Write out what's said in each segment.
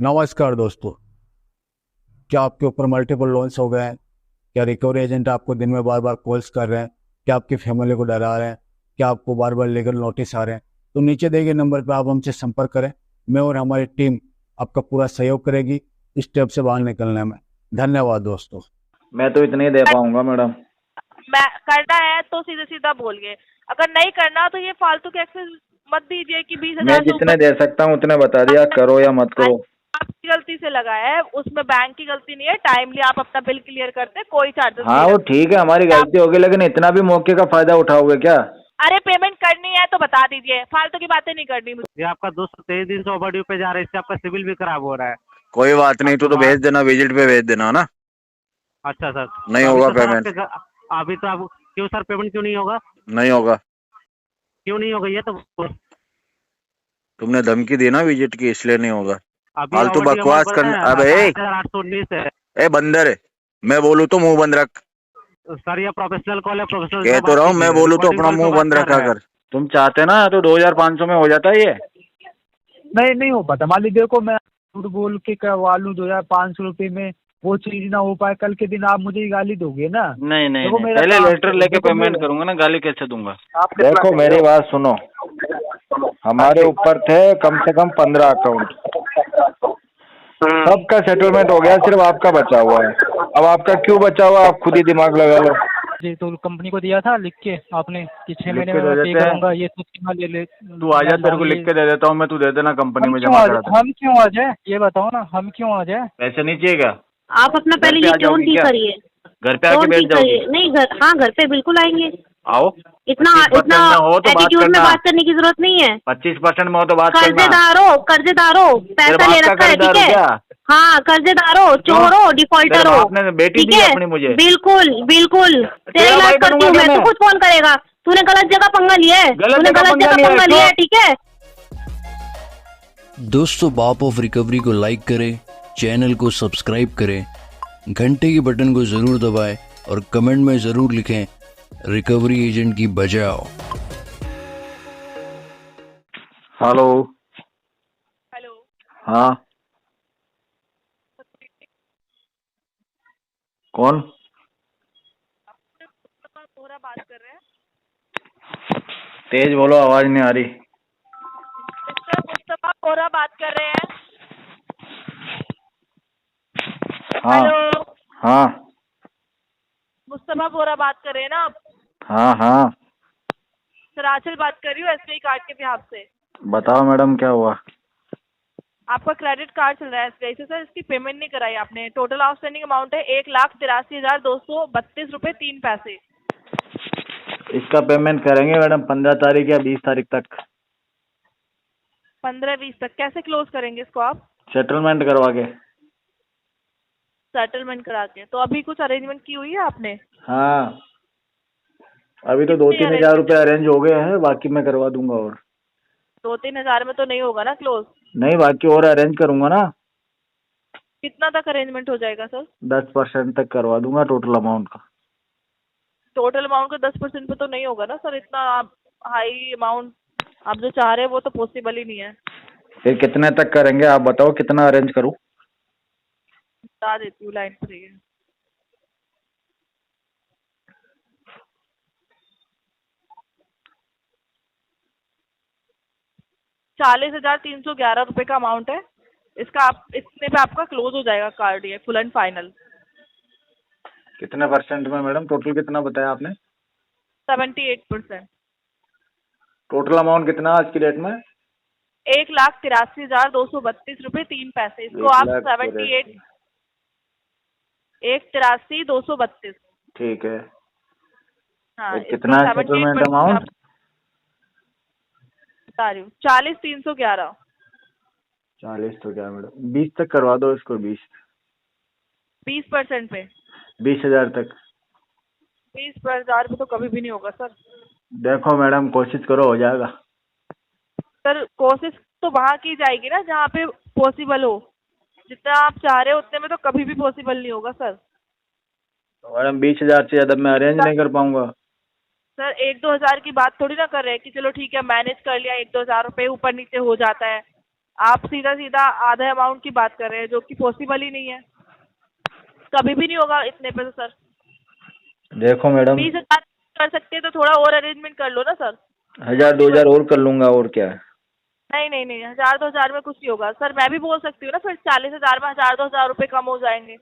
नमस्कार दोस्तों। क्या आपके ऊपर मल्टीपल लोन्स हो गए हैं? क्या रिकवरी एजेंट आपको दिन में बार बार कॉल्स कर रहे हैं? क्या आपकी फैमिली को डरा रहे हैं? क्या आपको बार बार लीगल नोटिस आ रहे हैं? तो नीचे दिए गए नंबर पर आप हमसे संपर्क करें। मैं और हमारी टीम आपका पूरा सहयोग करेगी इस स्टेप से बाहर निकलने में। धन्यवाद दोस्तों। मैं तो इतने ही दे पाऊंगा मैडम। मैं करना है तो सीधा सीधा बोलिए, अगर नहीं करना तो ये फालतू के एक्सेस मत दीजिए कि बीस मैं हजार से जितने ऊपर। दे सकता हूँ उतने बता दिया, करो या मत करो। आपकी गलती से लगा है, उसमें बैंक की गलती नहीं है। टाइमली आप अपना बिल क्लियर करते, कोई चार्जेस हाँ नहीं वो लगते। ठीक है, हमारी आप गलती होगी, लेकिन इतना भी मौके का फायदा उठाओगे क्या? अरे पेमेंट करनी है तो बता दीजिए, फालतू की बातें नहीं करनी मुझे। ये आपका 223 दिन से ओवरड्यू पे जा रहा है, इससे आपका सिविल भी खराब हो रहा है। कोई बात नहीं, तू आपको तो बात भेज देना, विजिट पे भेज देना ना। अच्छा सर, नहीं तो अभी होगा तो सर पेमेंट। अभी तो आप क्यों सर पेमेंट क्यों नहीं होगा? नहीं होगा। क्यों नहीं होगा ये तो तुमने धमकी दी ना विजिट की, इसलिए नहीं होगा। अभी फालतू ओवरड्यू अमाउंट बकवास पता करना। है अबे 7,819 है। ए बंदर, मैं बोलूँ तो मुंह बंद रख। सर ये प्रोफेशनल कॉल है, प्रोफेशनल कह से तो बात रहा हूँ, मैं कीजिए, बोलूँ तो रिकॉर्डिंग अपना कॉल पे मुंह बात बंद कर रखा रहे हैं। कर। तुम चाहते ना तो 2,500 में हो जाता है ये। नहीं हो पाता मालिक। देखो मैं झूठ बोल के करवा लूँ 2,500 रुपये में, वो चीज ना हो पाए, कल के दिन आप मुझे ही गाली दोगे ना। नहीं नहीं देखो नहीं, मेरा पहले काम लेटर करो। लेके देखो पेमेंट मेरा करूंगा ना, गाली कैसे दूंगा? आप कितना देखो दे रहे मेरी हो? बात सुनो, हमारे ऊपर थे कम से कम 15 अकाउंट, सबका सेटलमेंट हो गया, सिर्फ आपका बचा हुआ है। अब आपका क्यों बचा हुआ, आप खुद ही दिमाग लगा लो। जी तो कंपनी को दिया था लिख के आपने कि 6 लिख महीने के में दे मैं पे देते हैं, करूंगा, ये सोच के मैं ले ले तू आ जा, तेरे को लिख ये। के दे देता हूँ मैं, तू दे देना कंपनी में जमा करा दे। हम क्यों आ जाए ये बताओ ना, हम क्यों आ जाए? पैसे नहीं चाहिए क्या? आप अपना घर पहले पे ये आ टोन जाओगी ठीक क्या? करिए। घर पे आके टोन बैठ ठीक जाओगी? करिए। नहीं घर, हाँ घर पे बिल्कुल आएंगे। आओ। इतना 25% इतना में हो तो बात एटीट्यूड में करना। बात करने की जरूरत नहीं है। 25% में हो तो बात करना। कर्जेदार हो, तेरे पैसा ले बाप का रखा है, ठीक कर्जदार हूँ है। क्या? हाँ कर्जेदार हो, क्यों? चोर हो, डिफॉल्टर तेरे हो, बाप ने बेटी ठीक दी है। अपनी मुझे। बिल्कुल बिल्कुल तेरा तेरा इलाज भाई करती बनूंगा हूँ क्या मैं, मैं? तू खुद फोन करेगा। तूने गलत जगह पंगा लिया है, गलत जगह पंगा लिया है, पंगा लिया है, ठीक है। दोस्तों बाप ऑफ रिकवरी को लाइक करें, चैनल को सब्सक्राइब करें, घंटे के बटन को ज़रूर दबाएं और कमेंट में ज़रूर लिखें रिकवरी एजेंट की बजाओ। हेलो। हेलो। हाँ कौन? पूरा बात कर रहे हैं। तेज बोलो, आवाज नहीं आ रही। मिस्टर मुस्तफा कोरा बात कर रहे हैं। हाँ हेलो। हाँ मुस्तफा कोरा बात कर रहे हैं ना आप? हाँ हाँ। सराचल बात कर रही हूँ एसबीआई कार्ड के बिहाफ से। बताओ मैडम क्या हुआ? आपका क्रेडिट कार्ड चल रहा है एसबीआई से सर, इसकी पेमेंट नहीं कराई आपने। टोटल आउटस्टैंडिंग अमाउंट है 1,83,232.03। इसका पेमेंट करेंगे मैडम 15 तारीख या 20 तारीख तक। 15-20 तक कैसे क्लोज करेंगे इसको आप? सेटलमेंट करवा के। सेटलमेंट करा के? तो अभी कुछ अरेंजमेंट की हुई है आपने? हाँ अभी तो कितनी 2-3 हज़ार अरेंजमेंट? रुपये अरेंज हो गए हैं, बाकी मैं करवा दूंगा और। 2-3 हजार में तो नहीं होगा ना क्लोज? नहीं, बाकी और अरेंज करूंगा ना। कितना तक अरेंजमेंट हो जाएगा सर? 10% तक करवा दूंगा टोटल अमाउंट का। टोटल अमाउंट का 10% पे तो नहीं होगा ना सर, इतना आप हाई अमाउंट आप जो चाह रहे हैं वो तो पॉसिबल ही नहीं है। फिर कितने तक करेंगे आप बताओ, कितना अरेंज करूं? बता देती हूँ, लाइन पर रहिए। ₹40,311 का अमाउंट है इसका। आप इतने पे आपका क्लोज हो जाएगा कार्ड, ये फुल एंड फाइनल। कितने परसेंट में मैडम? टोटल कितना बताया आपने? 78%। टोटल अमाउंट कितना आज की डेट में? 1,83,232.03। इसको आप 78 1,83,232। ठीक है। हाँ कितना है सेटलमेंट अमाउंट? बता रही हूँ 40,311। 40 तो क्या मैडम, 20 तक करवा दो इसको। 20% पे? 20,000 तक। 20,000 पे तो कभी भी नहीं होगा सर। देखो मैडम कोशिश करो, हो जाएगा। सर कोशिश तो वहाँ की जाएगी ना जहाँ पे पॉसिबल हो। जितना आप चाह रहे हो उतने में तो कभी भी पॉसिबल नहीं होगा सर। तो मैडम 20,000 से ज़्यादा मैं अरेंज नहीं कर पाऊंगा। सर 1-2 हजार की बात थोड़ी ना कर रहे हैं कि चलो ठीक है मैनेज कर लिया, 1-2 हजार रुपये ऊपर नीचे हो जाता है। आप सीधा सीधा आधे अमाउंट की बात कर रहे हैं जो कि पॉसिबल ही नहीं है, कभी भी नहीं होगा इतने पे तो सर। देखो मैडम, 20,000 कर सकते हैं तो थोड़ा और अरेंजमेंट कर लो ना सर। 1000-2000 और कर लूंगा, और क्या है। नहीं नहीं नहीं, 1,000-2,000 में कुछ नहीं होगा सर। मैं भी बोल सकती हूँ ना, फिर 40,000 में 1,000-2,000 रुपए कम हो जाएंगे।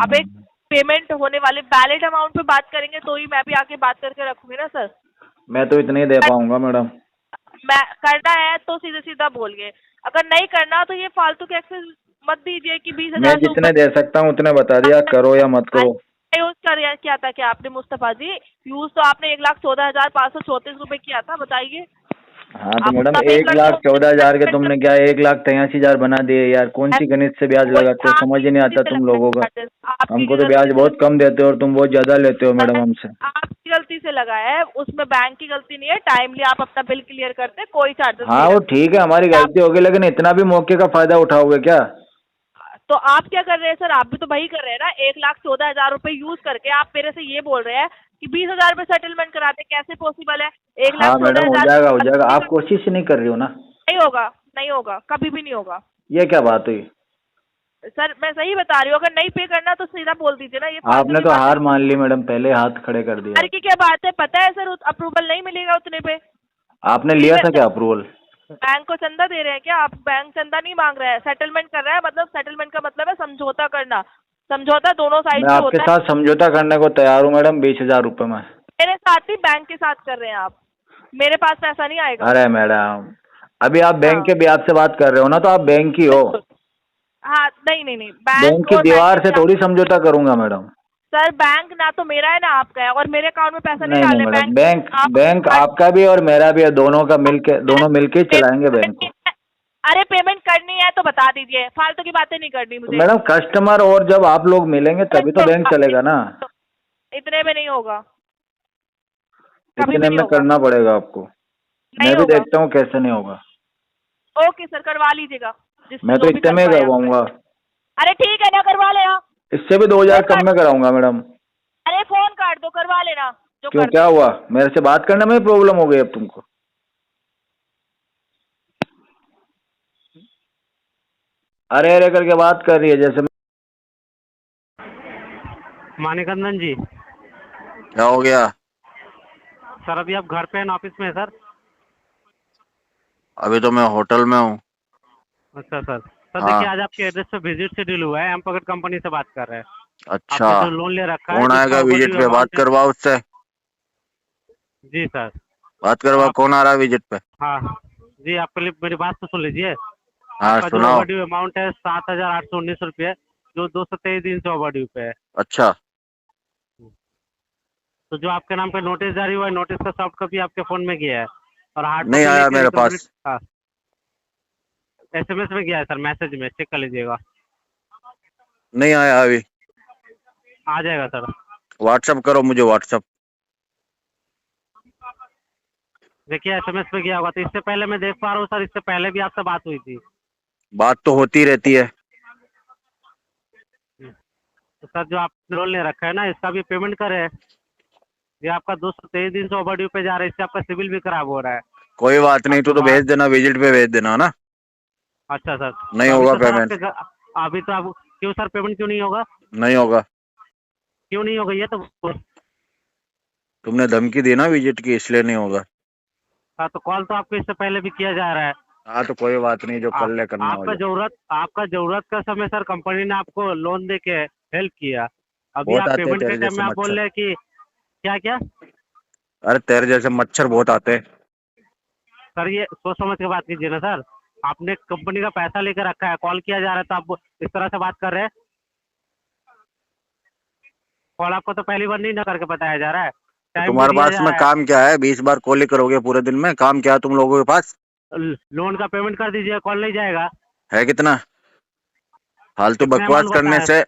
आप एक पेमेंट होने वाले वैलिड अमाउंट पे बात करेंगे तो ही मैं भी आके बात करके रखूंगी ना सर। मैं तो इतने ही दे पाऊंगा मैडम। मैं करना है तो सीधे सीधा बोलिए, अगर नहीं करना तो ये फालतू के एक्सेस मत दीजिए कि 20,000 मैं से जितने ऊपर दे सकता हूँ उतने बता दिया, करो या मत करो। यूज कर क्या था क्या आपने मुस्तफा जी? यूज तो आपने 1,14,534 रुपए किया था, बताइए। हाँ तो आप मैडम उसका पे कर दो। 1,14,000 के तुमने क्या 1,83,000 बना दिए यार, कौन सी गणित से ब्याज लगाते हो, समझ ही नहीं आता तुम लोगों का। हमको तो ब्याज बहुत कम देते हो और तुम बहुत ज्यादा लेते हो मैडम हमसे। आपकी गलती से लगाया है, उसमें बैंक की गलती नहीं है। टाइमली आप अपना बिल क्लियर करते, कोई चार्जेस हाँ नहीं वो लगते। ठीक है, हमारी गलती होगी, लेकिन इतना भी मौके का फायदा उठाओगे क्या? तो आप क्या कर रहे हैं सर? आप भी तो वही कर रहे हैं ना। 1,14,000 रुपए यूज करके आप मेरे से ये बोल रहे हैं कि 20,000 में सेटलमेंट कराते, कैसे पॉसिबल है? हाँ मैडम, हो 1,14,000 जाएगा हो जाएगा, आप कोशिश ही नहीं कर रही हो ना। नहीं होगा, नहीं होगा, कभी भी नहीं होगा ये क्या बात हुई? सर। मैं सही बता रही हूँ, अगर नहीं पे करना तो सीधा बोल दीजिए ना। ये फालतू आपने की तो बातें- हार मान ली मैडम, पहले हाथ खड़े कर दिया। सर की क्या बात है, पता है सर अप्रूवल नहीं मिलेगा उतने पे। आपने लिया था क्या अप्रूवल? बैंक को चंदा दे रहे हैं क्या आप? बैंक चंदा नहीं मांग रहा है, सेटलमेंट कर रहा है। मतलब सेटलमेंट का मतलब है समझौता करना। समझौता दोनों साइड मैं से आपके होता है। साथ समझौता करने को तैयार हूँ मैडम, 20,000 रुपये में। मेरे साथ ही बैंक के साथ कर रहे हैं आप। मेरे पास पैसा नहीं आएगा। अरे मैडम, अभी आप बैंक हाँ। के ब्याज से बात कर रहे हो ना, तो आप बैंक ही हो। हाँ, नहीं नहीं नहीं, बैंक की और दीवार बैंक से थोड़ी समझौता करूंगा मैडम। सर बैंक ना तो मेरा है ना आपका है, और मेरे अकाउंट में पैसा नहीं नहीं डालने। मैडम, बैंक आपका भी और मेरा भी है, दोनों मिलके ही चलाएंगे बैंक को। अरे पेमेंट करनी है तो बता दीजिए, फालतू की बातें नहीं करनी तो मुझे। मैडम कस्टमर और जब आप लोग मिलेंगे तभी तो बैंक चलेगा ना। इतने में नहीं होगा, कभी भी इतने नहीं में होगा। करना पड़ेगा आपको। नहीं मैं भी होगा। देखता हूँ कैसे नहीं होगा। ओके सर, करवा लीजिएगा। मैं तो इतने में ही करवाऊंगा। अरे ठीक है ना, करवा लेना। इससे भी 2,000 कम में कराऊंगा मैडम। अरे फोन काट दो, करवा लेना जो क्यों, करना क्या है। हुआ? मेरे से बात करने में प्रॉब्लम हो गई अब तुमको? अरे अरे करके बात कर रही है जैसे। मानिकंदन जी, क्या हो गया? सर अभी आप घर पे हैं, ऑफिस में है सर? अभी तो मैं होटल में हूँ। अच्छा सर। सर हाँ। देखिए, आज आपके एड्रेस पे विजिट शेड्यूल हुआ है, एम पॉकेट कंपनी से बात कर रहे हैं। अच्छा, आपने जो लोन ले रखा है, कौन जिसका आएगा विजिट overdue पे? बात amount है- करवा उससे। जी सर। बात करवा, आप- कौन आ रहा है विजिट पे? हाँ जी, आपके लिए मेरी बात तो सुन लीजिए। हाँ आपका जो सुनाओ। ओवरड्यू अमाउंट है 7,819 रुपये, जो 223 दिन से ओवरड्यू पे है। अच्छा, तो जो आपके नाम पे नोटिस जारी हुआ है, नोटिस का सॉफ्ट कॉपी आपके फोन में गया है, और हार्ड नहीं कॉपी आया लेके मेरे recovery- पास। हाँ, SMS में गया है सर, मैसेज में चेक कर लीजिएगा, नहीं आया अभी। आ जाएगा सर। व्हाट्सअप करो मुझे, व्हाट्सअप। देखिए SMS में गया होगा। तो इससे पहले मैं देख पा रहा हूँ सर, इससे पहले भी आपसे बात हुई थी। बात तो होती रहती है। तो सर जो आपने लोन ले रखा है ना, इसका भी पेमेंट करे। ये आपका 223 दिन से ओवरड्यू पे जा रहा है, इससे आपका सिविल भी खराब हो रहा है। कोई बात नहीं, तू तो भेज देना, विजिट पे भेज देना ना। अच्छा सर। नहीं तो अभी होगा तो सर पेमेंट। अभी तो आप क्यों सर, पेमेंट क्यों नहीं होगा? नहीं होगा। क्यों नहीं होगा ये तो? तुमने धमकी दी ना विजिट की, इसलिए नहीं होगा। हाँ, तो कॉल तो आपको इससे पहले भी किया जा रहा है। हाँ तो कोई बात नहीं, जो कर ले करना हो आपका जाए। जरूरत का समय सर कंपनी ने आपको लोन दे के हेल्प किया। अभी बहुत आप आते हैं पेमेंट के तेरे टाइम जैसे में आप बोल मच्छर। रहे हैं कि क्या क्या? अरे तेरे जैसे मच्छर बहुत आते हैं। सर ये सोच समझ के बात कीजिए ना सर। आपने कंपनी का पैसा लेकर रखा है, कॉल किया जा रहा है, तो आप इस तरह से बात कर रहे हैं। कॉल आपको तो पहली बार नहीं ना करके बताया जा रहा है। तो टाइम तुम्हारे भी दिया पास जा में रहा काम क्या है? 20 बार कॉल ही करोगे पूरे दिन में? काम क्या है तुम लोगों के पास? है। लोन का पेमेंट कर दीजिए, कॉल नहीं जाएगा। है कितना? फालतू कितने बकवास amount करने बताया? से।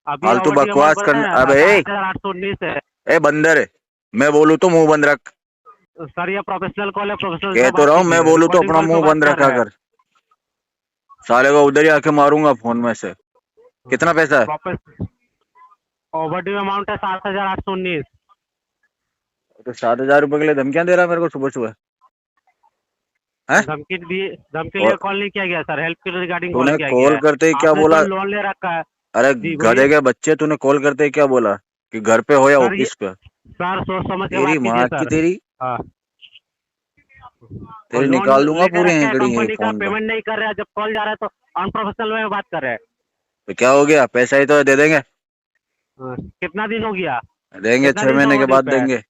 अभी फालतू overdue बकवास amount करने। बताया, अबे 7,819 है। ए बंदर, मैं बोलूँ तो मुंह बंद रख। सर ये प्रोफेशनल कॉल है, प्रोफेशनल कह तो रहा हूँ, मैं बोलूँ तो अपना मुंह बंद रखा कर। साले को उधर ही आके मारूंगा फोन में से। कितना पैसा है? ओवरड्यू अमाउंट है 7,819। तो 7,000 रुपए के लिए धमकियां दे रहा है मेरे को सुबह सुबह। हैं? धमकी लिए कॉल नहीं किया गया सर, हेल्प के रिगार्डिंग कॉल तूने किया कॉल गया है। करते ही क्या आपने बोला? तो लोन ले रखा है। अरे जी, बोलिए। गधे के बच्चे, तूने कॉल करते ही क्या बोला कि घर पे हो या सर, ऑफिस पे? सर सोच समझ के तेरी बात कीजिए माँ की सर। तेरी हाँ। तेरी लोन निकाल दूंगा लेके पूरी रखे हैं, हेकड़ी यही कंपनी का फोन पे। पेमेंट नहीं कर रहा है, जब कॉल जा रहा है तो अनप्रोफेशनल वे में बात कर रहे हैं। तो क्या हो गया? पैसा ही तो है, दे देंगे। हाँ, कितना दिन हो गया? देंगे, कितना 6 दिन से महीने के overdue बाद पे है? देंगे।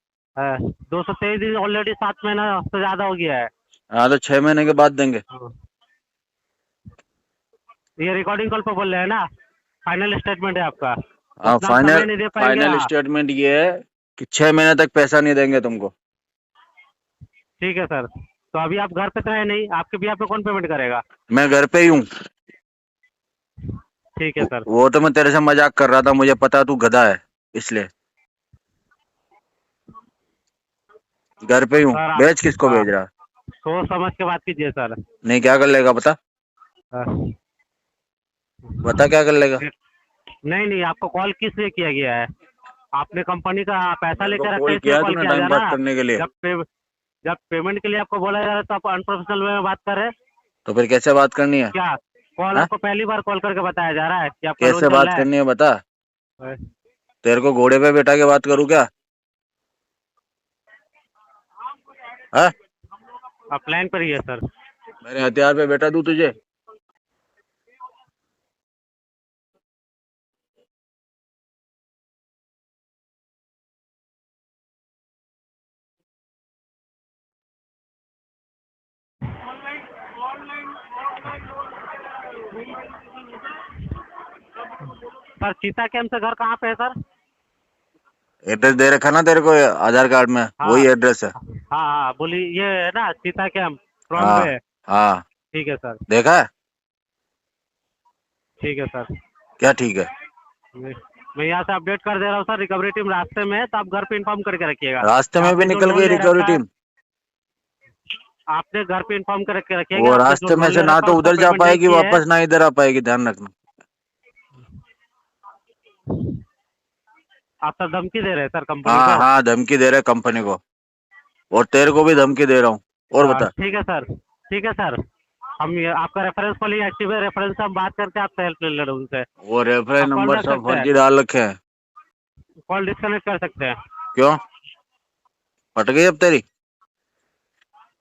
223 दिन, ऑलरेडी 7 महीना से ज्यादा हो गया है। हाँ तो 6 महीने के बाद देंगे। हाँ। ये रिकॉर्डिंग कॉल पे बोल रहे हैं ना, फाइनल स्टेटमेंट है आपका। हाँ, उतना हम समय नहीं दे पाएंगे। फाइनल स्टेटमेंट ये है कि 6 महीने तक पैसा नहीं देंगे तुमको। ठीक है सर, तो अभी आप घर पे तो है नहीं, आपके भी पे कौन पेमेंट करेगा? मैं घर पे ही हूँ। ठीक है सर। वो तो मैं तेरे से मजाक कर रहा था, मुझे पता तू गधा है इसलिए। घर पे ही हूँ। सर, भेज, किसको हाँ, भेज रहा? सोच समझ के बात कीजिए सर। नहीं, क्या कर लेगा बता? हाँ। बता क्या कर लेगा? नहीं, आपको कॉल किस लिए किया गया है? आपने कंपनी का पैसा मेरे को लेकर रखा कॉल है, इसलिए किया कॉल तूने किया जा टाइम रहा पास है। करने के लिए। जब पेमेंट के लिए आपको बोला जा रहा है तो आप अनप्रोफेशनल वे में बात कर रहे हैं तो फिर कैसे बात करनी है? क्या? कॉल हाँ? आपको पहली बार कॉल करके बताया जा रहा है कि आपका लोन कैसे चल बात रहा है? करनी है बता। हाँ। तेरे को घोड़े पे बैठा के बात करूँ क्या? हाँ? आप लाइन पर ही है सर। मेरे हथियार पे बैठा दूं तुझे? सर, चीता कैंप से घर कहाँ पे है सर? एड्रेस दे रखा ना तेरे को आधार कार्ड में, हाँ। वही एड्रेस है। हाँ, बोलिए, ये है ना चीता कैंप फ्रॉम हाँ वे? हाँ, ठीक है सर। देखा है? ठीक है सर। क्या ठीक है? मैं यहाँ से अपडेट कर दे रहा हूँ सर, रिकवरी टीम रास्ते में है, तो आप घर पे इन्फॉर्म करके रखिएगा। रास्ते में भी आपने जो निकल लोन गई ले रिकवरी रखा है, टीम। आपने घर पे इन्फॉर्म करके रखिएगा। वो आपने जो रास्ते में लोन से ले ना रखा तो है, उसका उधर जा पेमेंट नहीं पाएगी, किए है। वापस ना इधर आ पाएगी, ध्यान रखना। आप सर धमकी दे रहे हैं सर कंपनी हाँ को? हाँ, धमकी दे रहे कंपनी को, और तेरे को भी धमकी दे रहा हूँ। और बता। ठीक है सर, ठीक है सर। आपका रेफरेंस कॉल ही एक्टिव है, रेफरेंस से हम बात करके आपसे हेल्प ले ले रहे हैं उनसे। वो रेफरेंस आप कॉल नंबर रख सब सकते हैं, फर्जी डाल रखे हैं। कॉल डिस्कनेक्ट कर सकते हैं। क्यों? फट गई अब तेरी?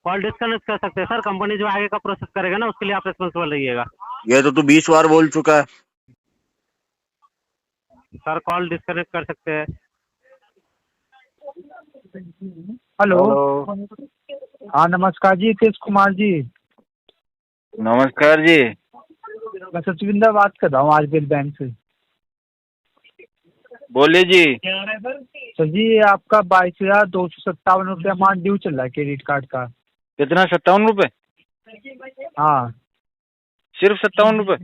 कॉल डिस्कनेक्ट कर सकते हैं सर, कंपनी जो आगे का प्रोसेस करेगा ना, उसके लिए आप रिस्पॉन्सिबल रहिएगा। ये तो तू 20 बार बोल चुका है। सर, कॉल डिस्कनेक्ट कर सकते हैं। हेलो। हाँ नमस्कार जी, तेज कुमार जी। नमस्कार जी। मैं सचिविंदर बात कर रहा हूँ आरबीएल बैंक से। बोलिए जी। सर जी, आपका 22,257 रुपये अमाउंट ड्यू चल रहा है क्रेडिट कार्ड का। कितना? 57 रुपए? हाँ। सिर्फ 57 रुपए?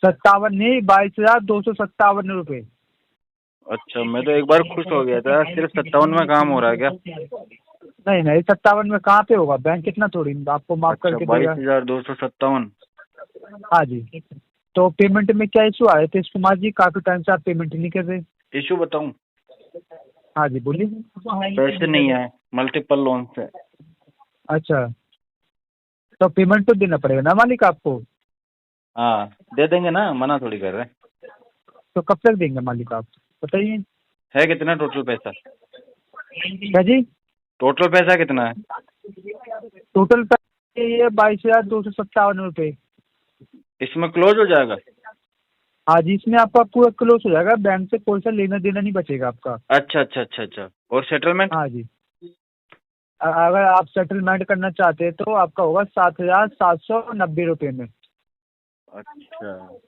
57 नहीं, 22,257 रुपये। अच्छा, मैं तो एक बार खुश हो गया था। सिर्फ 57 में काम हो रहा है क्या? नहीं 57 में कहाँ पे होगा, बैंक कितना थोड़ी आपको माफ अच्छा, करके देगा। 22,257। हाँ जी। तो पेमेंट में क्या इशू आया तेज कुमार जी? काफी टाइम से आप पेमेंट नहीं कर रहे। इशू बताऊं? हाँ जी बोलिए। पैसे नहीं आए, मल्टीपल लोन से। अच्छा, तो पेमेंट तो देना पड़ेगा ना मालिक आपको। हाँ, दे देंगे ना, मना थोड़ी कर रहे हैं। तो कब तक देंगे मालिक आप बताइए। है कितना टोटल पैसा? क्या जी? टोटल पैसा कितना है? टोटल पैसे ये 22,257 रुपये। इसमें क्लोज हो जाएगा? हाँ जी, इसमें आपका पूरा क्लोज हो जाएगा, बैंक से कोई सा लेना देना नहीं बचेगा आपका। अच्छा अच्छा अच्छा अच्छा। और सेटलमेंट? हाँ जी। अगर आप सेटलमेंट करना चाहते हैं तो आपका होगा 7,790 रुपये में। अच्छा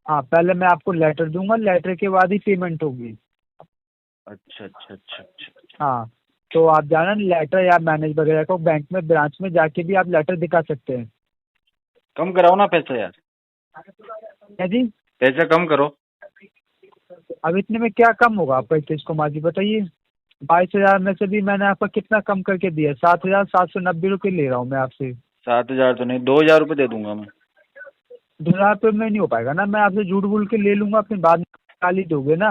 हाँ, पहले मैं आपको लेटर दूंगा, लेटर के बाद ही पेमेंट होगी। अच्छा अच्छा अच्छा अच्छा। हाँ, तो आप जाना लेटर या मैनेज वगैरह को बैंक में ब्रांच में जाके भी आप लेटर दिखा सकते हैं। कम कराओ ना पैसा यार। क्या जी? पैसा कम करो। अब इतने में क्या कम होगा आपका तेज कुमार जी बताइए। 22,000 में से भी मैंने आपका कितना कम करके दिया? 7,790 रुपये ले रहा हूँ मैं आपसे। 7,000 तो नहीं, 2,000 रुपये दे दूंगा मैं। 2,000 रुपये में नहीं हो पाएगा ना, मैं आपसे झूठ बोल के ले लूंगा, अपनी बाद में गाली दोगे ना,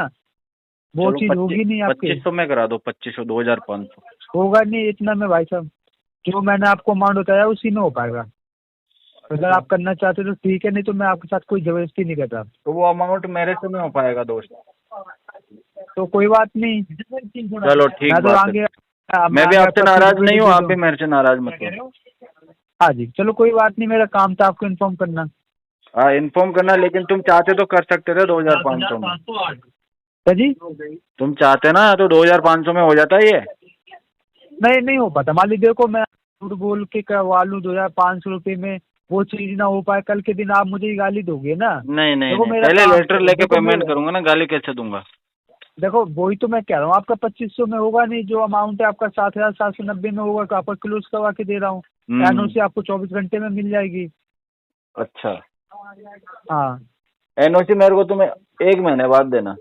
वो चलो चीज़ होगी नहीं आपके। 2500 में करा दो, 2500, 2,500। होगा नहीं इतना में भाई साहब। जो मैंने आपको अमाउंट बताया उसी में हो पाएगा। अगर आप करना चाहते तो ठीक है, नहीं तो मैं आपके साथ कोई जबरदस्ती नहीं कर रहा। तो वो अमाउंट मेरे से नहीं हो पाएगा दोस्त। तो कोई बात नहीं, चलो ठीक मैं तो बात आगे है। मैं भी आपसे नाराज नहीं हूँ, आप भी मेरे से नाराज मत हो। हाँ जी, चलो कोई बात नहीं, मेरा काम था आपको इन्फॉर्म करना। हाँ इन्फॉर्म करना, लेकिन तुम चाहते तो कर सकते थे 2500 में। क्या जी? तुम चाहते ना तो 2500 में हो जाता ये। नहीं हो पाता मालिक। देखो मैं झूठ बोल के करवा लूँ 2500 रुपये में, वो चीज ना हो पाए, कल के दिन आप मुझे ही गाली दोगे ना। नहीं देखो मेरा पहले काम- लेटर लेके देखो पेमेंट मेरा- करूंगा ना, गाली कैसे दूंगा। देखो वही तो मैं कह रहा हूँ, आपका 2500 में होगा नहीं, जो अमाउंट है आपका 7790 में होगा, तो आपको क्लोज करवा के दे रहा हूँ। एनओसी आपको 24 घंटे में मिल जाएगी। अच्छा, हाँ एनओसी मेरे को तुम्हें 1 महीने बाद देना।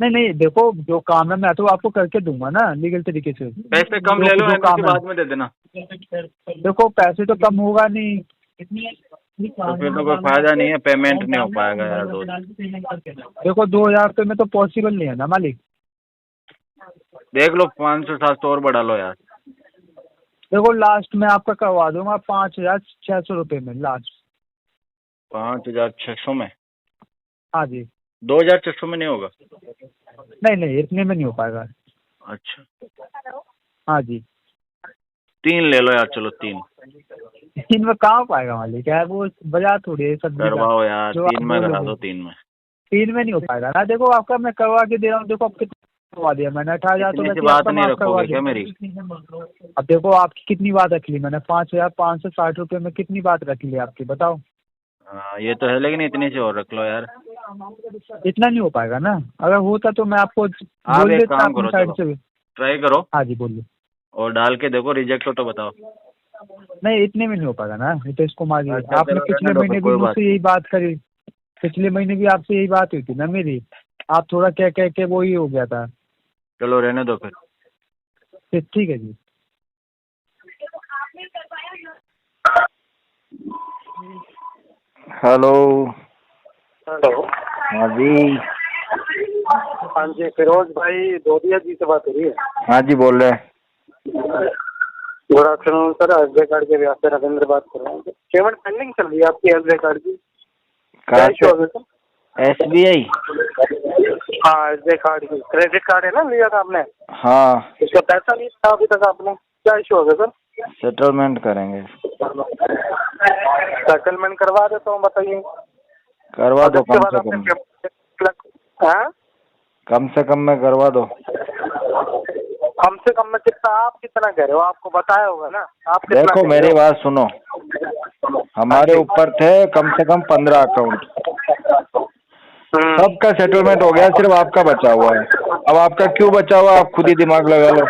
नहीं देखो जो काम है मैं तो आपको करके दूंगा ना लीगल तरीके से। पैसे कम ले लो, जो एनओसी काम है, बाद में दे देना। देखो पैसे तो कम होगा नहीं। तो फिर तो कोई फायदा नहीं है, पेमेंट नहीं हो पाएगा यार दोस्त। देखो 2000 रुपये में तो पॉसिबल नहीं है ना मालिक। देख लो 500-700 और बढ़ा लो यार। देखो लास्ट में आपका करवा दूंगा 5600 रुपये में लास्ट। 5600 में? हाँ जी। 2600 में नहीं होगा? नहीं इतने में नहीं हो पाएगा। अच्छा हाँ जी। 3 ले लो यार, चलो 3 3 में कहाँ हो पाएगा मालिक, यार वो बाजार थोड़ी है सब्जी का। करवाओ यार, जो 3 आप में करा बोलोगे। दो, 3 में। 3 में नहीं हो पाएगा ना। देखो आपका मैं करवा के दे रहा हूँ, देखो अब कितना करवा दिया मैंने, 18,000 तो इतने से वैसे बात आपका नहीं माफ करवा रखोगे क्या दिया। मेरी? अब देखो आपकी कितनी बात रख ली मैंने, 5560 रुपये में कितनी बात रख ली आपकी, बताओ। हाँ ये तो है, लेकिन इतने से और रख लो यार। इतना नहीं हो पाएगा ना, अगर होता तो मैं आपको आप बोल एक देता काम अपनी करो, साइड चलो से। ट्राई करो हाँ जी बोलिए। और डाल के देखो, रिजेक्ट हो तो बताओ। नहीं इतने में नहीं हो पाएगा ना नितेश कुमार जी। अच्छा, आपने चलो, पिछले रहने दो, महीने भी कोई बात मुझसे यही बात करी, पिछले महीने भी आपसे यही बात हुई थी ना मेरी। आप थोड़ा कह के वो ही हो गया था। चलो रहने दो फिर। ठीक है जी। हेलो। हेलो। हाँ जी। हाँ जी, फिरोज भाई दोदिया जी से बात हो रही है? हाँ जी बोल रहे हैं। Good afternoon sir, SBI card के व्यापार से रविंद्र बात कर रहा हूँ। पेमेंट पेंडिंग चल रही है आपकी एसबीआई कार्ड की? कहाँ से? SBI? हाँ एसबीआई कार्ड की, क्रेडिट कार्ड है ना, लिया था आपने? हाँ। इसका पैसा नहीं था अभी तक आपने, क्या इशू हो गया सर? सेटलमेंट करेंगे। सेटलमेंट करवा देता हूँ, बताइए। करवा दो कम से कम। हाँ कम से कम में करवा दो। कम से कम में कितना, आप कितना कह रहे हो? आपको बताया होगा ना आप कितना देखो कह रहे मेरी हो? बात सुनो, हमारे ऊपर थे कम से कम 15 अकाउंट, सबका सेटलमेंट हो गया, सिर्फ आपका बचा हुआ है। अब आपका क्यों बचा हुआ, आप खुद ही दिमाग लगा लो।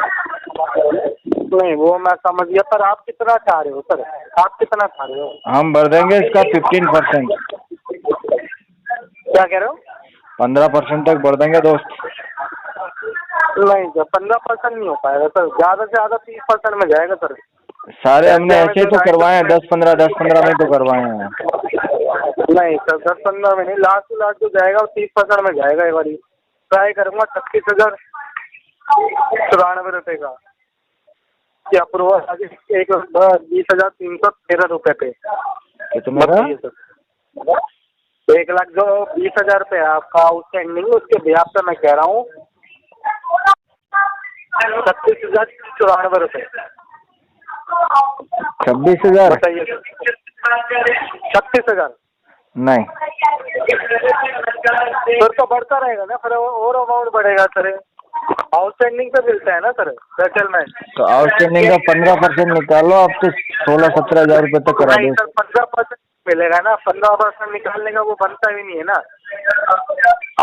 नहीं वो मैं समझ गया, पर आप कितना चाह रहे हो सर? आप कितना चाह रहे हो? हम भर देंगे इसका 15%। क्या कह रहे हो? 15% तक भर देंगे दोस्त। नहीं सर 15% नहीं हो पाएगा सर, ज्यादा से ज्यादा 30% में जाएगा सर। सारे हमने ऐसे ही तो करवाए हैं, 10-15 में तो करवाए हैं। नहीं सर 10-15 में नहीं, लास्ट टू लास्ट जो जाएगा वो 30% में जाएगा। एक बार ट्राई करूंगा 36,094 रुपये का कि अप्रूवल आज 1,20,313 रुपये पे। कितने का? 1,20,000 रुपये आपका आउटस्टैंडिंग, उसके ब्याज पे मैं कह रहा हूँ 36,094 रुपये। 26,000? बताइए 36,000? नहीं फिर तो बढ़ता रहेगा ना, फिर और अमाउंट बढ़ेगा सर। आउटस्टैंडिंग पे मिलता है ना सर सेटलमेंट। तो आउटस्टैंडिंग का 15% निकालो, आप तो 16-17 हजार रुपये तक करा नहीं दो। सर 15% मिलेगा ना, 15% निकालने का वो बनता भी नहीं है ना।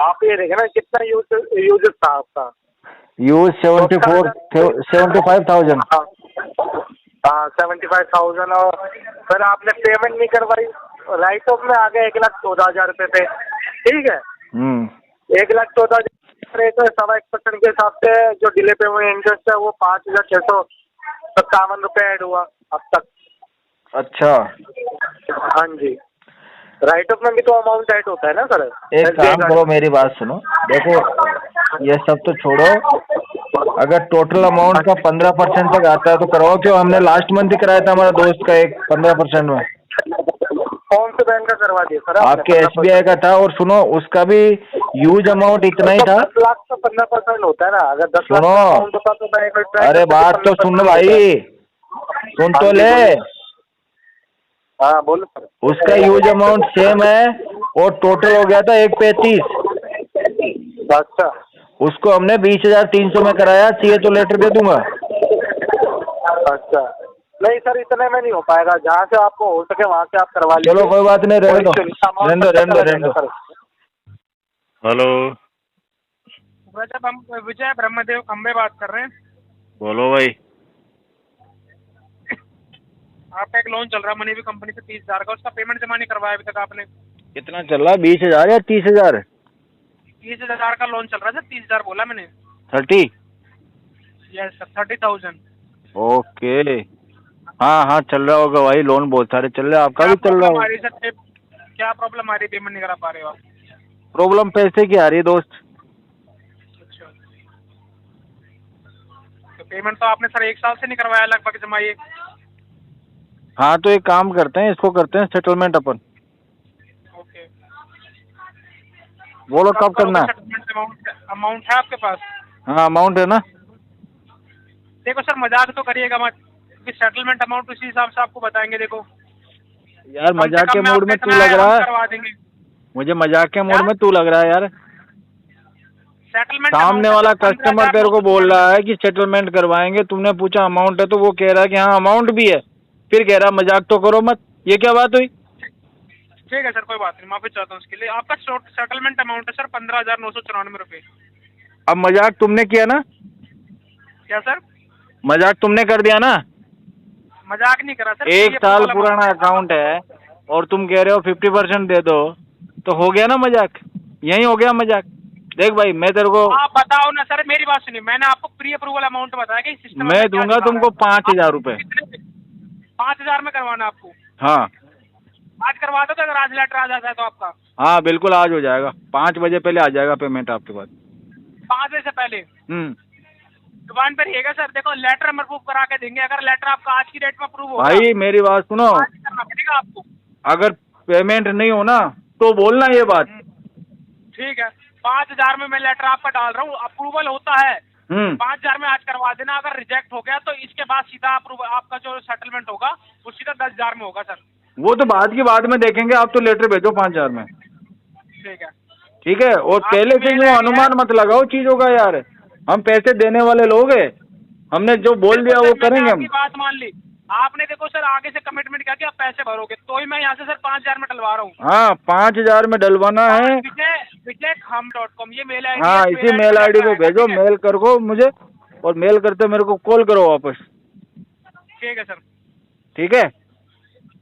आप ये देखें ना कितना यूज था आपका। यूज 75,000। हाँ 75,000, और फिर आपने पेमेंट नहीं करवाई, राइट ऑफ में आ गया 1,14,000 रुपये पे, ठीक है। 1,14,000 तो 1.25% के हिसाब से जो डिले पे हुए इंटरेस्ट है वो 5,657 रुपये ऐड हुआ अब तक। अच्छा हाँ जी, राइट ऑफ में भी तो अमाउंट ऐड होता है ना सर। एक काम करो, मेरी बात सुनो, देखो ये सब तो छोड़ो, अगर टोटल अमाउंट का 15% तक आता है तो करवाओ। क्यों, हमने लास्ट मंथ ही कराया था हमारा दोस्त का एक 15% में। कौन से बैंक का करवा दिया सर आपके SBI का था। और सुनो, उसका भी यूज अमाउंट इतना ही था। 10 लाख का 15% होता है ना। अगर 10 लाख सुनो, का अमाउंट होता तो बैंक अरे बात तो सुन भाई, सुन तो ले। हाँ बोलो सर। उसका यूज अमाउंट सेम है और टोटल हो गया था 135। अच्छा, उसको हमने 20,300 में कराया। चाहिए तो लेटर दे दूंगा। अच्छा नहीं सर, इतने में नहीं हो पाएगा। जहाँ से आपको हो सके वहाँ से आप करवा लीजिए। चलो कोई बात नहीं, रहने दो। हेलो, विजय ब्रह्मदेव खम्बे बात कर रहे हैं। बोलो भाई। आपका एक लोन चल रहा है मनी भी कंपनी से 30,000 का, उसका पेमेंट जमा नहीं करवाया अभी तक आपने। कितना चल रहा है, 20,000 या 30,000? 30,000 का लोन चल रहा है सर, 30,000 बोला मैंने। 30? Yes sir, 30,000। ओके, हाँ हाँ चल रहा होगा भाई। लोन बहुत सारे चल रहे हैं, आपका भी चल रहा होगा। क्या प्रॉब्लम आ रही है, पेमेंट नहीं करा पा रहे हो आप? प्रॉब्लम पैसे की आ रही है दोस्त। अच्छा, तो पेमेंट तो आपने सर 1 साल से नहीं करवाया लगभग जमा ये। हाँ तो एक काम करते हैं, इसको करते हैं सेटलमेंट अपन। ओके, बोलो कब करना है? अमाउंट है आपके पास? हाँ अमाउंट है ना। देखो सर, मजाक तो करिएगा मत, क्योंकि सेटलमेंट अमाउंट उसी हिसाब से आपको बताएंगे। देखो यार मजाक के मूड में तू लग रहा है, करवा देंगे। मुझे मजाक के मूड में तू लग रहा है यार। सेटलमेंट सामने वाला कस्टमर तेरे को बोल रहा है कि सेटलमेंट करवाएंगे, तुमने पूछा अमाउंट है तो वो कह रहा है कि हाँ अमाउंट भी है, फिर कह रहा मजाक तो करो मत। ये क्या बात हुई? ठीक है सर, कोई बात नहीं, माफी चाहता हूँ उसके लिए। आपका सेटलमेंट अमाउंट है सर 15,994 रुपये। अब मजाक तुमने किया ना? क्या सर? मजाक तुमने कर दिया ना? मजाक नहीं करा सर। 1 साल पुराना अकाउंट है और तुम कह रहे हो 50% दे दो, तो हो गया ना मजाक? यही हो गया मजाक। देख भाई मैं तेरे को, आप बताओ ना सर, मेरी बात सुनिए। मैंने आपको प्री अप्रूवल अमाउंट बताया कि सिस्टम मैं दूंगा तुमको 5,000 रुपए। 5,000 में करवाना आपको? हाँ आज करवा दो, तो अगर आज लेटर आ जाता है तो आपका। हाँ बिल्कुल आज हो जाएगा। 5 बजे पहले आ जाएगा पेमेंट आपके पास। 5 बजे से पहले दुकान पर रहेगा सर। देखो लेटर हम अप्रूव करा के देंगे। अगर लेटर आपका आज की डेट में अप्रूव होगा, भाई मेरी बात सुनो, करना पड़ेगा आपको। अगर पेमेंट नहीं हो ना तो बोलना ये बात। ठीक है, 5,000 में मैं लेटर आपका डाल रहा हूँ। अप्रूवल होता है 5,000 में आज करवा देना। अगर रिजेक्ट हो गया तो इसके बाद सीधा अप्रूवल, आपका जो सेटलमेंट होगा वो सीधा 10,000 में होगा सर। वो तो बाद की बाद में देखेंगे। आप तो लेटर भेजो 5,000 में। ठीक है, ठीक है। और पहले से यूँ अनुमान मत लगाओ चीजों का यार। हम पैसे देने वाले लोग हैं, हमने जो बोल दिया वो करेंगे हम। बात मान ली आपने। देखो सर, आगे से कमिटमेंट किया कि आप पैसे भरोगे, तो ही मैं यहाँ से सर 5,000 में डलवा रहा हूँ। हाँ 5,000 में डलवाना है। विजयखम ये मेल ID। हाँ इसी मेल ID पे भेजो। मेल करो मुझे, और मेल करते मेरे को कॉल करो वापस। ठीक है सर। ठीक है।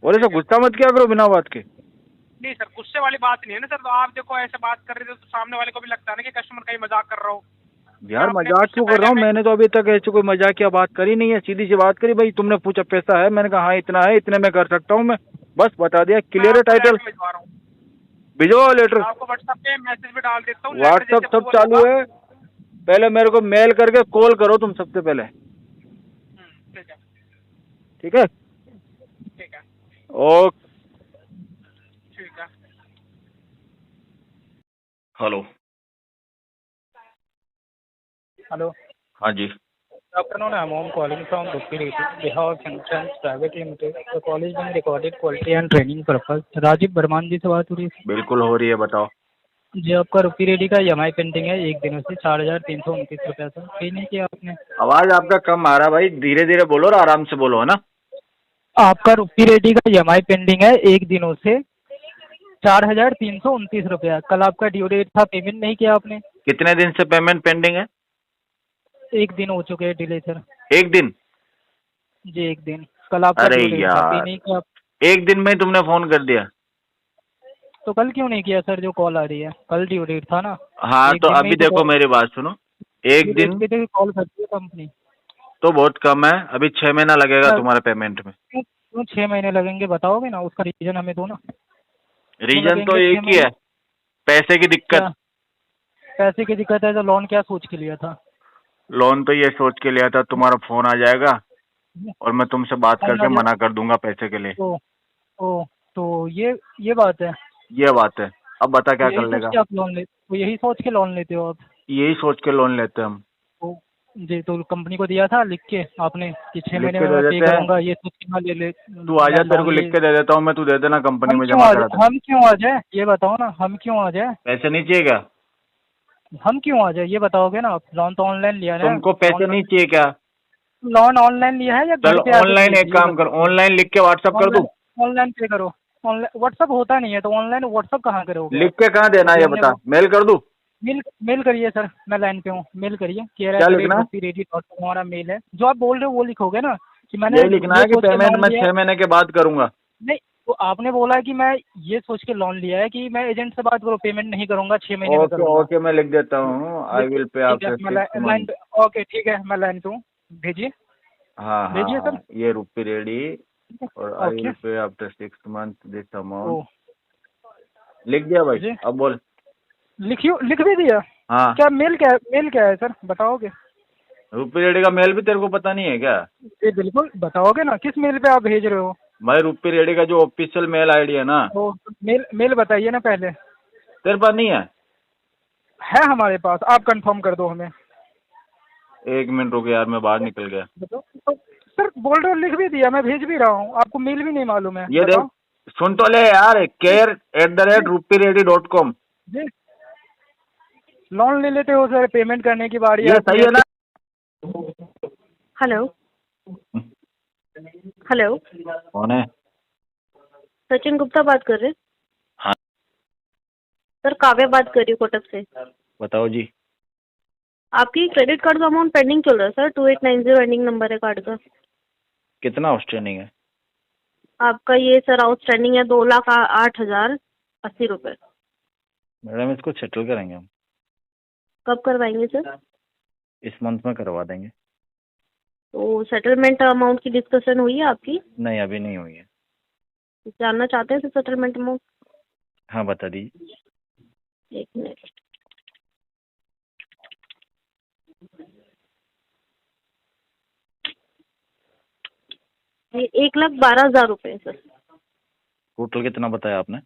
और ऐसा गुस्सा मत किया करो बिना बात के। नहीं सर, गुस्से वाली बात नहीं है ना सर। तो आप देखो ऐसे बात कर रहे थे तो सामने वाले को भी लगता है ना कि कस्टमर कहीं मजाक कर रहा हो। यार मजाक क्यों कर रहा हूँ? मैंने तो अभी तक ऐसी कोई मजाकिया बात करी नहीं है। सीधी सी बात करी। भाई तुमने पूछा पैसा है, मैंने कहा हाँ इतना है, इतने में कर सकता हूँ मैं, बस बता दिया। क्लियर है टाइटल। भेजो लेटर। आपको व्हाट्सएप पे मैसेज भी डाल देता हूँ। व्हाट्सएप सब चालू है। पहले मेरे को मेल करके कॉल करो तुम सबसे पहले। ठीक है। ठीक है। ठीक है। ओके। ठीक है। हेलो। हेलो। हाँ जी। Good afternoon. I'm calling from Dupireti, Behalf Insurance Private Limited. The call is being recorded quality and training purpose. Rajiv बर्मान जी से बात हो रही है? बिल्कुल हो रही है, बताओ। जी, आपका रुपीरेडी का EMI पेंडिंग है 1 दिनों से 4,329 रुपये सर। पे नहीं किया आपने? आवाज आपका कम आ रहा है भाई, धीरे धीरे बोलो और आराम से बोलो, है ना। आपका रुपीरेडी का EMI पेंडिंग है 1 दिनों से 4,329 रुपया। कल आपका ड्यू डेट था, पेमेंट नहीं किया आपने। कितने दिन से पेमेंट पेंडिंग है? 1 दिन हो चुके हैं डिले सर। 1 दिन? जी 1 दिन। कल आपका अरे ड्यू डेट था, पे यार, नहीं किया। 1 दिन में तुमने फोन कर दिया तो कल क्यों नहीं किया सर? जो कॉल आ रही है, कल ड्यू डेट था ना। हाँ एक तो दिन में अभी ही तो देखो मेरी बात सुनो। 1 दिन कॉल करती है कंपनी तो बहुत कम है। अभी 6 महीना लगेगा सर। तुम्हारे पेमेंट में। क्यों 6 महीने लगेंगे बताओगे ना? उसका रीजन हमें दो ना। रीजन तो एक ही है, पैसे की दिक्कत। पैसे की दिक्कत है तो लोन क्या सोच के लिया था? लोन तो ये सोच के लिया था तुम्हारा फोन आ जाएगा और मैं तुमसे बात करके मना कर दूंगा पैसे के लिए। तो ये बात है। ये बात है। अब बता क्या कर लेगा? आप लोन ले तो यही सोच के लोन लेते हो आप? यही सोच के लोन लेते हैं हम। जी, तो कंपनी को दिया था लिख के आपने कि 6 महीने में लिख के मैं दे पे देते हैं। करूंगा, ये सोच के ना ले तू आ जा, तेरे को लिख के दे देता हूँ मैं, तू दे देना कंपनी में हम जमा करा दे। हम क्यों आ जाए ये बताओ ना, हम क्यों आ जाए? पैसे नहीं चाहिए क्या? हम क्यों आ जाए ये बताओगे ना आप? लोन तो ऑनलाइन लिया है ना। तुमको पैसे नहीं चाहिए क्या? लोन ऑनलाइन लिया है या घर चलो पे आके ऑनलाइन लिए? एक काम कर, ऑनलाइन लिख के व्हाट्सअप कर दूं? ऑनलाइन पे करो। ऑनलाइन व्हाट्सअप होता नहीं है तो ऑनलाइन व्हाट्सअप कहाँ करोगे? लिख के कहाँ देना है ये बता, मेल कर दूं? मेल करिए सर, मैं लाइन पे हूँ, मेल करिए। क्या लिखना है? हमारा मेल है, जो आप बोल रहे हो वो लिखोगे ना कि मैंने ये लिखना है कि सोच के पेमेंट लोन मैं लिया 6 महीने के बाद करूंगा? नहीं, तो आपने बोला है कि मैं ये सोच के लोन लिया है कि मैं एजेंट से बात करो, पेमेंट नहीं करूंगा, 6 महीने में ओके करूंगा। ओके, मैं लिख देता हूँ, I will pay after 6 months। Okay ठीक है, मैं लाइन पे हूँ, भेजिए। हाँ भेजिए हाँ, सर। ये रुपी रेडी और I okay. Will pay after 6 months this amount. लिख दिया भाई, जी। अब बोल। लिख भी दिया? हाँ। क्या मेल क्या है सर, बताओगे? रुपी रेडी का मेल भी तेरे को पता नहीं है क्या? जी बिल्कुल, बताओगे ना किस मेल पे आप भेज रहे हो? भाई रुपी रेडी का जो ऑफिशियल मेल आईडी है ना, तो मेल बताइए ना पहले। तेरे पास नहीं है? है हमारे पास, आप कंफर्म कर दो हमें। 1 मिनट रुक यार, मैं बाहर निकल गया। बताओ तो, सर बोल रहे हो लिख भी दिया, मैं भेज भी रहा हूँ, आपको मेल भी नहीं मालूम है? ये देख, सुन तो ले यार, care@rupiready.com। जी, लोन ले लेते हो सर, पेमेंट करने की बारी ये सही है ना? हेलो हेलो, कौन है? सचिन गुप्ता बात कर रहे हैं? हाँ। सर काव्या बात कर रही हूँ कोटक से। बताओ जी। आपकी क्रेडिट कार्ड का अमाउंट पेंडिंग चल रहा है सर, 2890 एंडिंग नंबर है कार्ड का। कितना आउटस्टैंडिंग है? आपका ये सर आउटस्टैंडिंग है 2,08,080 रुपये। मैडम इसको सेटल करेंगे हम। कब करवाएंगे सर? इस मंथ में करवा देंगे। तो सेटलमेंट अमाउंट की डिस्कशन हुई है आपकी? नहीं अभी नहीं हुई है। जानना चाहते हैं सर सेटलमेंट अमाउंट? हाँ बता दीजिए। 1 मिनट। ये 1,12,000 रुपये है सर। टोटल कितना बताया आपने?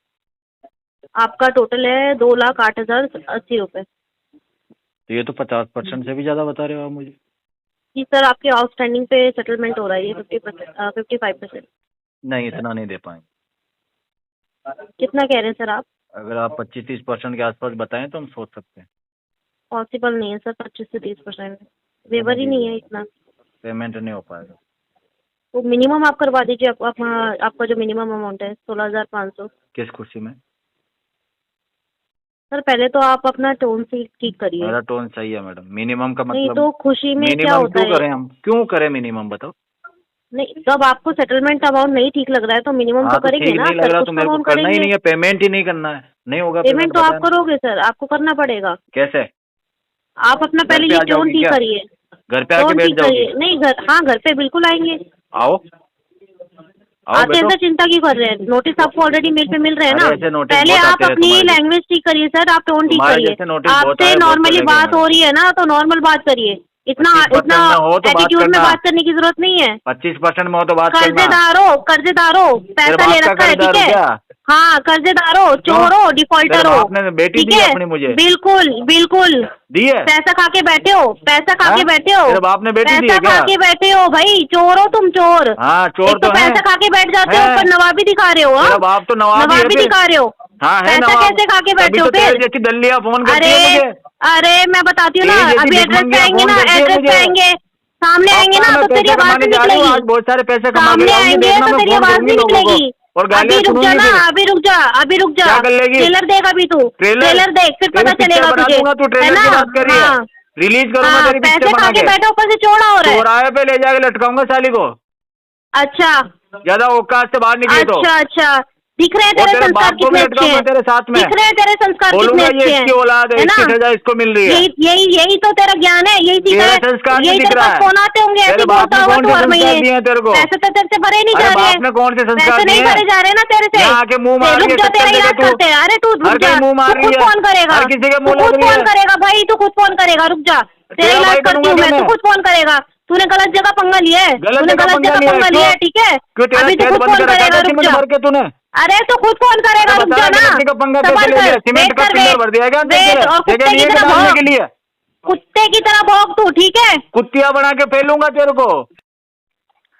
आपका टोटल है 2,08,080 रुपये। तो ये तो 50% से भी ज्यादा बता रहे हो आप मुझे। जी सर, आपके आउटस्टैंडिंग पे सेटलमेंट हो रहा है ये 55%। नहीं इतना नहीं दे पाएंगे। कितना कह रहे हैं सर आप? अगर आप 25-30% के आसपास बताएं तो हम सोच सकते हैं। पॉसिबल नहीं है सर, 25 से 30%, वेवर ही नहीं है इतना। पेमेंट नहीं हो पाएगा। तो मिनिमम आप करवा दीजिए, आपका जो मिनिमम अमाउंट है 16,500। किस खुशी में? सर पहले तो आप अपना टोन से ठीक करिए। मेरा टोन सही है मैडम। मिनिमम का नहीं मतलब? तो खुशी में क्या मिनिमम होता क्यों है? करें हम? क्यों करें मिनिमम बताओ? नहीं, जब आपको सेटलमेंट अमाउंट नहीं ठीक लग रहा है तो मिनिमम तो करेंगे ठीक ना नहीं लग सर, रहा कुछ तो मेरे को अमाउंट करना ही करेंगे। नहीं है, पेमेंट ही नहीं करना है। नहीं होगा पेमेंट तो आप बताना। करोगे सर, आपको करना पड़ेगा। कैसे? आप अपना घर पहले पे ये आ टोन जाओगी ठीक क्या? करिए। घर पे आके टोन बैठ ठीक जाओगी? करिए। नहीं घर पे बिल्कुल आएंगे। आओ आप बैठो। ऐसा चिंता क्यों कर रहे हैं? नोटिस आपको ऑलरेडी मेल पे मिल रहे हैं ना। अरे ऐसे नोटिस पहले बहुत आप आते हैं अपनी तुम्हारे लैंग्वेज ठीक करिए सर, आप टोन ठीक तुम्हारे करिए। जैसे नोटिस बहुत आपसे आए, बहुत नॉर्मली चलेंगे बात मैम। हो रही है ना तो नॉर्मल बात करिए। इतना 25% में हो तो बात एटीट्यूड में करना। बात करने की जरूरत नहीं है। 25% में हो तो बात करना। कर्जेदार हो, पैसा ले रखा है, ठीक है? हाँ, कर्जेदार हो, चोर हो, डिफॉल्टर हो, आपने बेटी ठीक दी है? अपनी मुझे? बिल्कुल दी है? पैसा खा के बैठे हो, पैसा खा के बैठे हो। तेरे बाप ने बेटी दी है पैसा खा क्या? के बैठे हो भाई, चोर हो तुम, चोर। हाँ चोर एक तो तो है। पैसा खा के बैठ जाते हो, हैं। पर नवाबी दिखा रहे हो। तेरा बाप तो नवाब ही है नवाबी फिर। दिखा रहे हो। हाँ है पैसा नवाब। कैसे खा के बैठे तभी हो तो तेरे फिर? जैसी दल्लियाँ फोन करती है मुझे। अरे मैं बताती हूँ ना, तेरी जैसी अभी एड्रेस पे भिखमंगियाँ आएंगे फोन ना, करती है एड्रेस पे मुझे। आएंगे, सामने आएंगे ना मैं तो तेरी पैसे आवाज कमाने नहीं जा रही हूँ, आज निकलेगी। बहुत सारे पैसे कमा के सामने आऊंगी, आएंगे देखना तो मैं तेरी फोन आवाज करूंगी नहीं लोगों को निकलेगी। और अभी गालियाँ रुक जा सुनूंगी ना, फिर। अभी रुक जा। क्या कर लेगी? ट्रेलर देख अभी तू, ट्रेलर देख, फिर पता चलेगा तुझे, तू है ट्रेलर ना? की बात कर रही है? हाँ रिलीज करूंगा हाँ, तेरी पिक्चर पैसे बना खा के के। बैठे, ऊपर से चौड़ा हो रहा है। चौराहे पे ले जाके लटकाऊंगा साली को। अच्छा ज्यादा औकात से बाहर निकली तो। अच्छा, दिख रहे हैं और तेरे तेरे संस्कार बाप को भी कितने अच्छे लटकाऊंगा हैं, तेरे साथ में। दिख रहे हैं तेरे संस्कार बोलूंगा कितने ये अच्छे हैं, इसकी औलाद है, है ना? इसकी सजा इसको मिल रही है। यही तो तेरा ज्ञान है, यही सीखा तेरा है, संस्कार नहीं यही दिख तेरे रहा पास है। फोन आते होंगे, ऐसे तेरे बाप बोलता ने होगा कौन तू से हर संस्कार महीने। दिए हैं तेरे को? पैसे तो तेरे से भरे नहीं अरे जा रहे बाप ने कौन से संस्कार पैसे नहीं दिए हैं? भरे जा रहे ना तेरे से। यहाँ आके मुंह मार रही है, रुक जा, तेरा चक्कर इलाज दे तू। करते हैं। अरे तू हर रुक जा, कहीं मुंह मार तू रही खुद है। फोन करेगा, हर किसी के तू मुंह लग खुद रही फोन है। करेगा भाई, तू खुद फोन करेगा, रुक जा। तेरा इलाज करती हूँ मैं, तू खुद फोन करेगा। तूने गलत जगह पंगा लिया है, तूने गलत जगह पंगा लिया है, ठीक है? अभी तू खुद फोन करेगा, रुक जा। तूने अरे तू खुद फोन करेगा, रुक जा ना। पंगा कैसे ले लिया? सीमेंट का पिलर भर दिया क्या जगह लिए डालने के लिए? कुत्ते की तरह भौंक तू, ठीक है? कुत्तियां बना के फेलूंगा तेरे को।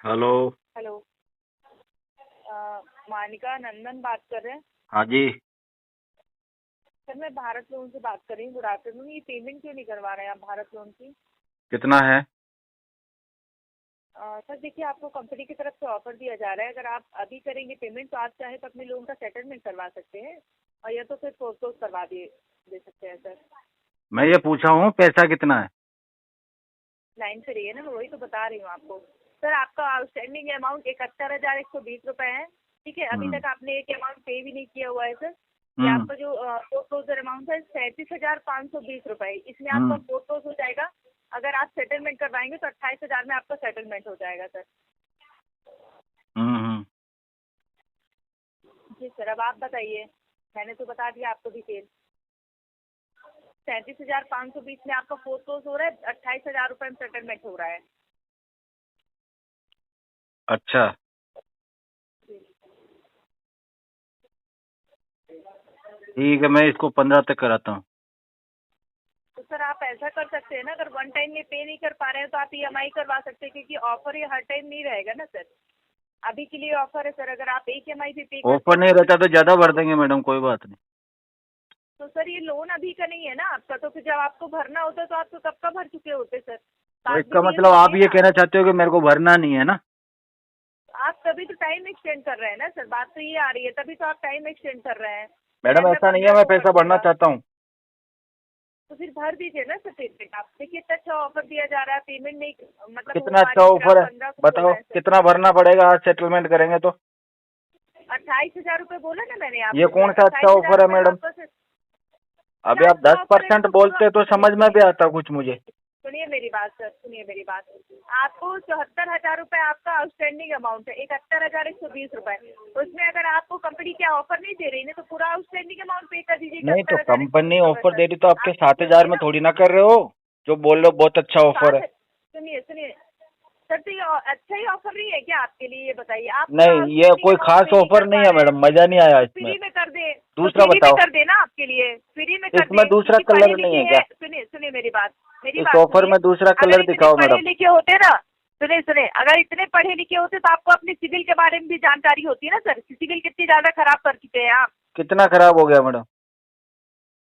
हेलो। हेलो, मानिका नंदन बात कर रहे हैं? हाँ जी। सर मैं भारत लोन से बात कर रही हूँ। Good afternoon. ये पेमेंट क्यों नहीं करवा रहे हैं आप भारत लोन की? कितना है? सर देखिए, आपको कंपनी की तरफ से ऑफर दिया जा रहा है, अगर आप अभी करेंगे पेमेंट तो आप चाहे तो अपने लोन का सेटलमेंट करवा सकते हैं, और या तो फिर फोरक्लोज करवा दे सकते हैं। सर मैं ये पूछा हूँ पैसा कितना है? लाइन से रहिए ना, मैं वही तो बता रही हूँ आपको। सर आपका आउटस्टैंडिंग अमाउंट 71,120 रुपए है, ठीक है? अभी तक आपने एक अमाउंट पे भी नहीं किया हुआ है सर। ये आपका जो फोरक्लोजर अमाउंट है 37,520 रुपए, इसमें आपका फोरक्लोज हो जाएगा। अगर आप सेटलमेंट करवाएंगे तो 28,000 में आपका सेटलमेंट हो जाएगा सर। जी सर, अब आप बताइए। मैंने तो बता दिया आपको डिटेल। 37,520 में आपका फोरक्लोज हो रहा है, 28,000 रुपए में सेटलमेंट हो रहा है। अच्छा, ठीक है, मैं इसको 15 तक कराता हूँ। तो सर आप ऐसा कर सकते हैं ना, अगर वन टाइम में पे नहीं कर पा रहे हैं तो आप EMI करवा सकते हैं, क्योंकि ऑफर ये हर टाइम नहीं रहेगा ना सर। अभी के लिए ऑफर है सर, अगर आप एक EMI भी पे ऑफर नहीं रहता तो ज्यादा भर देंगे मैडम, कोई बात नहीं। तो सर ये लोन अभी का नहीं है ना आपका, तो फिर जब आपको भरना होता है तो आप तो कब का भर चुके होते सर। तो इसका मतलब आप ये कहना चाहते हो कि मेरे को भरना नहीं है ना? आप तभी तो टाइम एक्सटेंड कर रहे हैं ना सर, बात तो ये आ रही है, तभी तो आप टाइम एक्सटेंड कर रहे हैं। मैडम ऐसा नहीं है, मैं पैसा भरना चाहता हूँ। तो फिर भर दीजिए ना सर पेमेंट। आप देखिए कितना अच्छा ऑफर दिया जा रहा है, पेमेंट नहीं मतलब कितना अच्छा ऑफर है बताओ, कितना भरना पड़ेगा? आज सेटलमेंट करेंगे तो 28,000 रुपए बोला ना मैंने आपको। ये कौन सा अच्छा ऑफर है मैडम? अभी आप 10% बोलते तो समझ में भी आता कुछ मुझे। सुनिए मेरी बात सर, सुनिए मेरी बात। आपको 74,000 रुपए आपका आउटस्टैंडिंग अमाउंट है, 71,120 रुपए। उसमें अगर आपको कंपनी क्या ऑफर नहीं दे रही ना, तो पूरा आउटस्टैंडिंग अमाउंट पे कर दीजिए। नहीं तो कंपनी ऑफर दे रही तो आपके 7,000 में थोड़ी ना कर रहे हो, जो बोल रहे हो बहुत अच्छा ऑफर है। सुनिए सुनिए सर, तो ये अच्छा ही ऑफर नहीं है क्या आपके लिए? ये बताइए आप। नहीं, ये कोई खास ऑफर नहीं है मैडम, मजा नहीं आया इसमें। फ्री में कर दे, दूसरा बताओ। कर देना आपके लिए, फ्री में कर दे। इसमें दूसरा कलर नहीं है क्या? सुनिए सुनिए मेरी बात, इस ऑफर में दूसरा कलर दिखाओ मैडम। पढ़े लिखे होते ना, सुनिए सुनिए, अगर इतने पढ़े लिखे होते तो आपको अपने सिविल के बारे में भी जानकारी होती है ना सर। सिविल कितनी ज्यादा खराब कर चुके हैं आप। कितना खराब हो गया मैडम?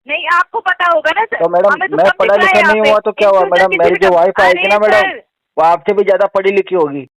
नहीं, आपको पता होगा ना सर। तो मैडम मैं पढ़ा लिखा नहीं हुआ तो क्या हुआ मैडम? मेरी जो वाइफ आएगी ना मैडम, वो आपसे भी ज्यादा पढ़ी लिखी होगी।